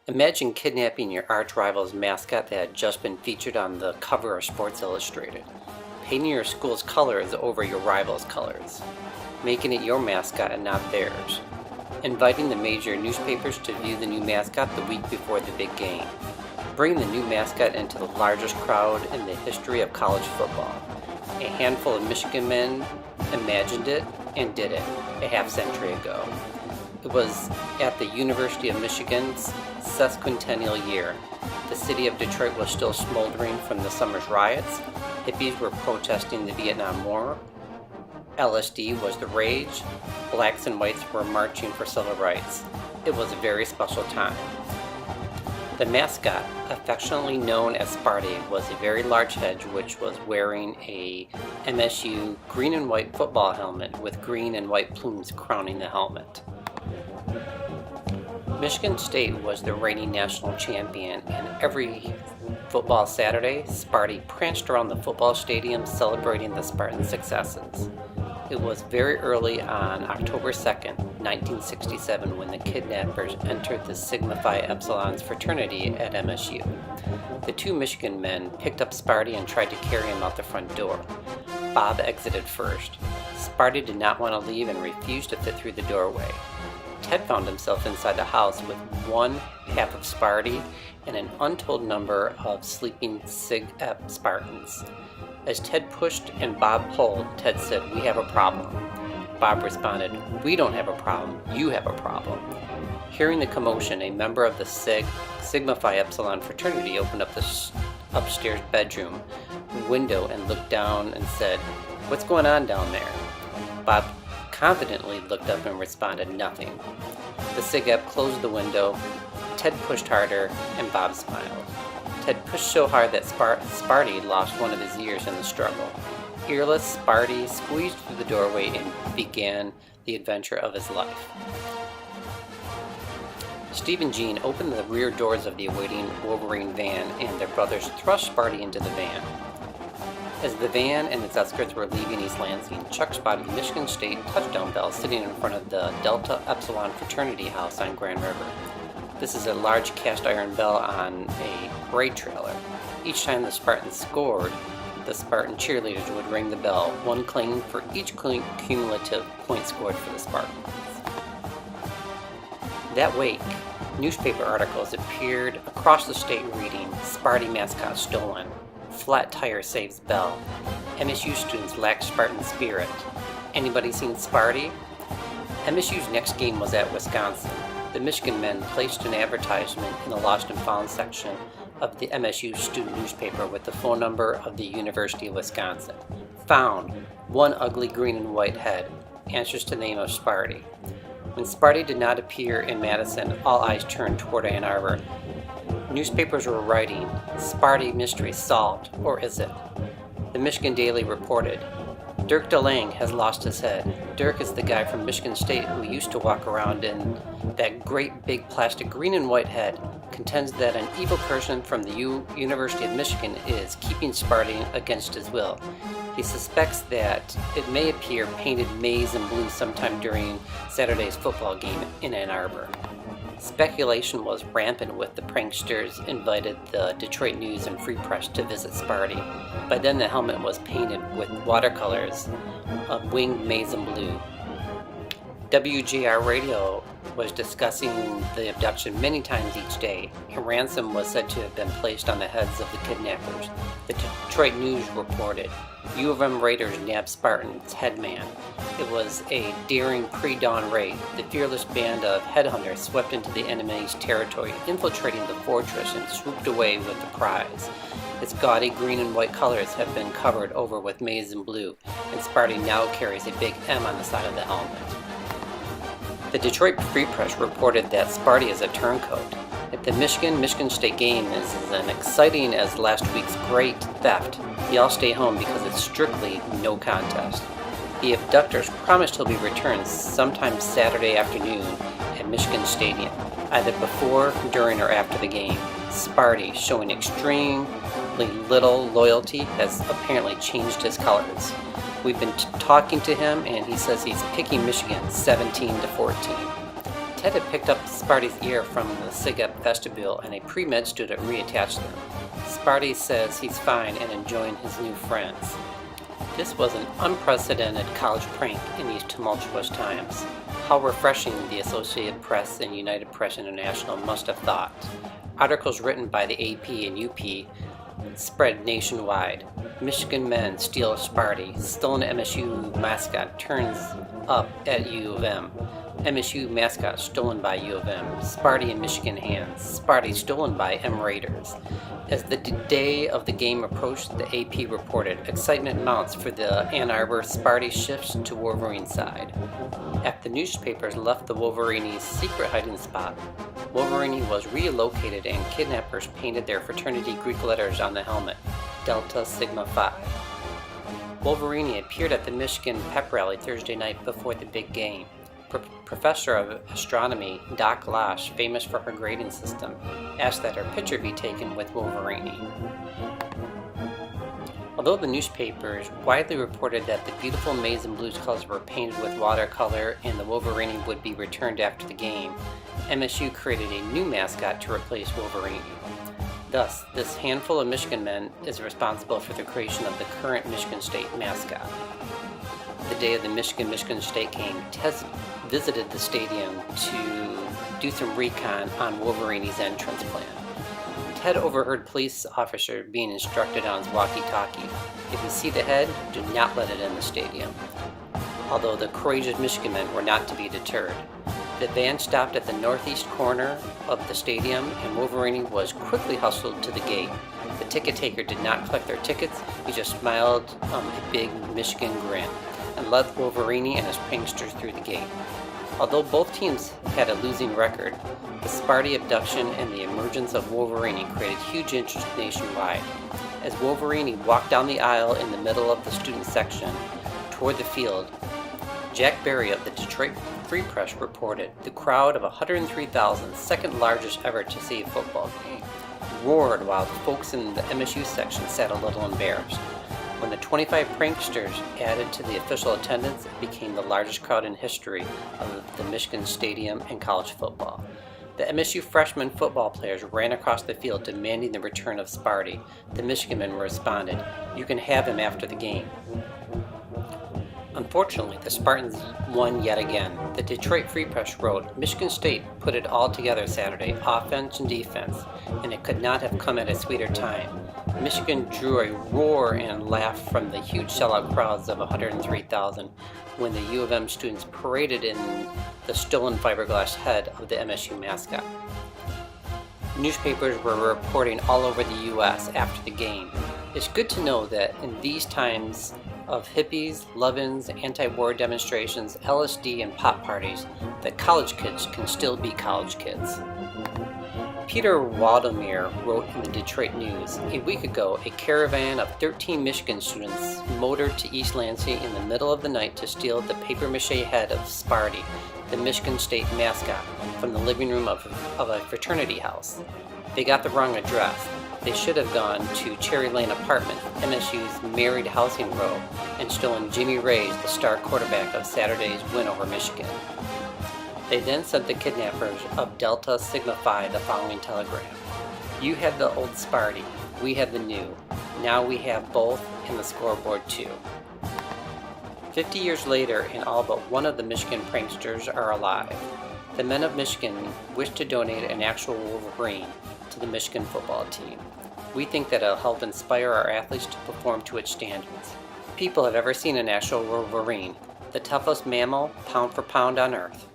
Imagine kidnapping your arch rival's mascot that had just been featured on the cover of Sports Illustrated, painting your school's colors over your rival's colors, making it your mascot and not theirs, inviting the major newspapers to view the new mascot the week before the big game, bringing the new mascot into the largest crowd in the history of college football. A handful of Michigan men imagined it and did it a half-century ago. It was at the University of Michigan's Sesquicentennial year. The city of Detroit was still smoldering from the summer's riots. Hippies were protesting the Vietnam War. LSD was the rage. Blacks and whites were marching for civil rights. It was a very special time. The mascot, affectionately known as Sparty, was a very large hedge which was wearing a MSU green and white football helmet with green and white plumes crowning the helmet. Michigan State was the reigning national champion, and every football Saturday, Sparty pranced around the football stadium celebrating the Spartans' successes. It was very early on October 2nd, 1967, when the kidnappers entered the Sigma Phi Epsilon's fraternity at MSU. The two Michigan men picked up Sparty and tried to carry him out the front door. Bob exited first. Sparty did not want to leave and refused to fit through the doorway. Ted found himself inside the house with one half of Sparty and an untold number of sleeping Sig Ep Spartans. As Ted pushed and Bob pulled, Ted said, "We have a problem." Bob responded, "We don't have a problem, you have a problem." Hearing the commotion, a member of the Sigma Phi Epsilon fraternity opened up the upstairs bedroom window and looked down and said, "What's going on down there?" Bob confidently looked up and responded, "Nothing." The Sig Ep closed the window. Ted pushed harder, and Bob smiled. Ted pushed so hard that Sparty lost one of his ears in the struggle. Earless, Sparty squeezed through the doorway and began the adventure of his life. Steve and Jean opened the rear doors of the awaiting Wolverine van, and their brothers thrust Sparty into the van. As the van and its escorts were leaving East Lansing, Chuck spotted the Michigan State touchdown bell sitting in front of the Delta Epsilon fraternity house on Grand River. This is a large cast iron bell on a parade trailer. Each time the Spartans scored, the Spartan cheerleaders would ring the bell, one clanging for each cumulative point scored for the Spartans. That week, newspaper articles appeared across the state reading, "Sparty Mascot Stolen," "Flat Tire Saves Bell," "MSU Students Lack Spartan Spirit," "Anybody Seen Sparty?" MSU's next game was at Wisconsin. The Michigan men placed an advertisement in the Lost and Found section of the MSU student newspaper with the phone number of the University of Wisconsin. Found, one ugly green and white head, answers to the name of Sparty. When Sparty did not appear in Madison, all eyes turned toward Ann Arbor. Newspapers were writing, "Sparty mystery solved, or is it?" The Michigan Daily reported, "Dirk DeLange has lost his head." Dirk is the guy from Michigan State who used to walk around in that great big plastic green and white head, contends that an evil person from the University of Michigan is keeping Sparty against his will. He suspects that it may appear painted maize and blue sometime during Saturday's football game in Ann Arbor. Speculation was rampant with the pranksters invited the Detroit News and Free Press to visit Sparty. By then the helmet was painted with watercolors of winged maize and blue. WGR Radio was discussing the abduction many times each day. A ransom was said to have been placed on the heads of the kidnappers. The Detroit News reported, "U of M Raiders nabbed Spartan's headman." It was a daring pre-dawn raid. The fearless band of headhunters swept into the enemy's territory, infiltrating the fortress and swooped away with the prize. Its gaudy green and white colors have been covered over with maize and blue, and Sparty now carries a big M on the side of the helmet. The Detroit Free Press reported that Sparty is a turncoat. If the Michigan State game is as exciting as last week's great theft, the All-State home because it's strictly no contest. The abductors promised he'll be returned sometime Saturday afternoon at Michigan Stadium, either before, during, or after the game. Sparty, showing extremely little loyalty, has apparently changed his colors. We've been talking to him, and he says he's picking Michigan 17-14. Ted had picked up Sparty's ear from the SIGEP vestibule and a pre-med student reattached them. Sparty says he's fine and enjoying his new friends. This was an unprecedented college prank in these tumultuous times. How refreshing, the Associated Press and United Press International must have thought. Articles written by the AP and UP spread nationwide. Michigan men steal Sparty. Stolen MSU mascot turns up at U of M. MSU mascot stolen by U of M. Sparty in Michigan hands. Sparty stolen by M Raiders. As the day of the game approached, the AP reported, excitement mounts for the Ann Arbor. Sparty shifts to Wolverine side. After the newspapers left the Wolverine's secret hiding spot, Wolverine was relocated and kidnappers painted their fraternity Greek letters on the helmet, Delta Sigma Phi. Wolverine appeared at the Michigan pep rally Thursday night before the big game. Professor of astronomy Doc Losh, famous for her grading system, asked that her picture be taken with Wolverine. Although the newspapers widely reported that the beautiful maize and blues colors were painted with watercolor and the Wolverine would be returned after the game, MSU created a new mascot to replace Wolverine. Thus, this handful of Michigan men is responsible for the creation of the current Michigan State mascot. The day of the Michigan State game, Tez visited the stadium to do some recon on Wolverine's entrance plan. Ted overheard police officer being instructed on his walkie-talkie, if you see the head, do not let it in the stadium. Although the courageous Michigan men were not to be deterred. The van stopped at the northeast corner of the stadium and Wolverine was quickly hustled to the gate. The ticket taker did not collect their tickets, he just smiled a big Michigan grin and led Wolverine and his pranksters through the gate. Although both teams had a losing record, the Sparty abduction and the emergence of Wolverine created huge interest nationwide. As Wolverine walked down the aisle in the middle of the student section toward the field, Jack Berry of the Detroit Free Press reported the crowd of 103,000, second largest ever to see a football game, roared while the folks in the MSU section sat a little embarrassed. When the 25 pranksters added to the official attendance, it became the largest crowd in history of the Michigan Stadium and college football. The MSU freshman football players ran across the field demanding the return of Sparty. The Michigan men responded, "You can have him after the game." Unfortunately, the Spartans won yet again. The Detroit Free Press wrote, Michigan State put it all together Saturday, offense and defense, and it could not have come at a sweeter time. Michigan drew a roar and laugh from the huge sellout crowds of 103,000 when the U of M students paraded in the stolen fiberglass head of the MSU mascot. Newspapers were reporting all over the U.S. after the game. It's good to know that in these times of hippies, love-ins, anti-war demonstrations, LSD, and pop parties, that college kids can still be college kids. Peter Waldemeyer wrote in the Detroit News, a week ago, a caravan of 13 Michigan students motored to East Lansing in the middle of the night to steal the papier-mâché head of Sparty, the Michigan State mascot, from the living room of a fraternity house. They got the wrong address. They should have gone to Cherry Lane Apartment, MSU's married housing row, and stolen Jimmy Ray's, the star quarterback of Saturday's win over Michigan. They then sent the kidnappers of Delta Sigma Phi the following telegram. You had the old Sparty, we had the new. Now we have both and the scoreboard too. 50 years later, and all but one of the Michigan pranksters are alive. The men of Michigan wish to donate an actual Wolverine to the Michigan football team. We think that it'll help inspire our athletes to perform to its standards. People have ever seen an actual Wolverine, the toughest mammal, pound for pound on earth.